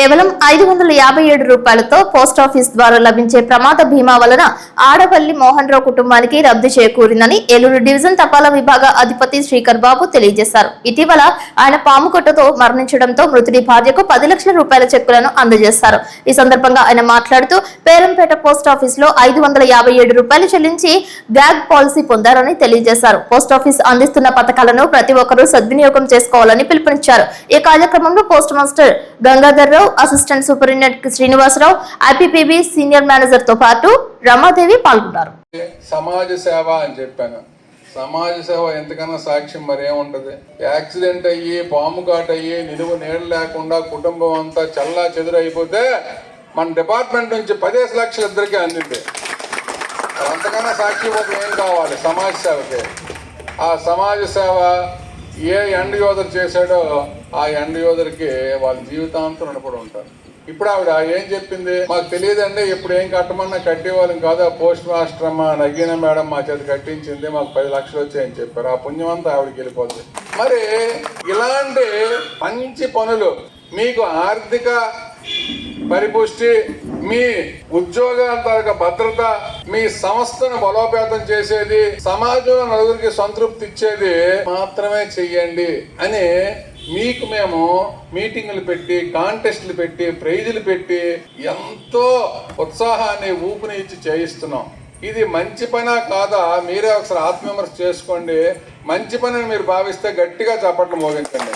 కేవలం 557 రూపాయలతో పోస్టాఫీస్ ద్వారా లభించే ప్రమాద బీమా వలన ఆడపల్లి మోహన్ రావు కుటుంబానికి లబ్ధి చేకూరిందని ఏలూరు డివిజన్ తపాలా విభాగ అధిపతి శ్రీకర్ బాబు తెలియజేశారు. ఇటీవల ఆయన పాముకొట్టతో మరణించడంతో మృతుడి భార్యకు 10 లక్షల రూపాయల చెక్కులను అందజేశారు. ఈ సందర్భంగా ఆయన మాట్లాడుతూ పేరంపేట పోస్టాఫీస్ లో 557 రూపాయలు చెల్లించి గ్యాగ్ పాలసీ పొందారని తెలియజేశారు. పోస్టాఫీస్ అందిస్తున్న పథకాలను ప్రతి ఒక్కరూ సద్వినియోగం చేసుకోవాలని పిలుపునిచ్చారు. ఈ కార్యక్రమంలో post master Gangadhar Rao, assistant superintendent Srinivasarao, IPPB senior manager తో పాటు రమాదేవి పాల్గొన్నారు. సమాజ సేవ అని చెప్పాను. సమాజ సేవ ఎంతకన్నా సాక్ష్యం మరేముంటది? యాక్సిడెంట్ అయ్యి పాము కాట్ అయ్యి నిలువు నీళ్ళు లేకుండా కుటుంబం అంతా చల్లా చెదురైపోతే మన డిపార్ట్మెంట్ నుంచి 10 లక్షలు ఇద్దరికి అందింది. అంతకన్నా సాక్షి ఏం కావాలి సమాజ సేవకి? ఆ సమాజ సేవ ఏ ఎండ్ యూజర్ చేశాడో ఆ ఎండ్ యూజర్కి వాళ్ళ జీవితాంతం రుణపడి ఉంటారు. ఇప్పుడు ఆవిడ ఏం చెప్పింది? మాకు తెలియదండి, ఇప్పుడు ఏం కట్టమన్నా కట్టేవాళ్ళం కాదు, ఆ పోస్ట్ మాస్టర్ అమ్మ నగీన మేడం మా చేతి కట్టించింది, మాకు 10 లక్షలు వచ్చాయని చెప్పారు. ఆ పుణ్యం అంతా ఆవిడకి వెళ్ళిపోతుంది. మరి ఇలాంటి మంచి పనులు మీకు ఆర్థిక పరిపుష్టి, మీ ఉద్యోగాల భద్రత, మీ సంస్థను బలోపేతం చేసేది, సమాజంలో నలుగురికి సంతృప్తి ఇచ్చేది మాత్రమే చెయ్యండి అని మీకు మేము మీటింగులు పెట్టి, కాంటెస్టులు పెట్టి, ప్రైజులు పెట్టి ఎంతో ఉత్సాహాన్ని ఊపిని ఇచ్చి చేయిస్తున్నాం. ఇది మంచి పనా కాదా మీరే ఒకసారి ఆత్మవిమర్శ చేసుకోండి. మంచి పని మీరు భావిస్తే గట్టిగా చప్పట్లు మోగించండి.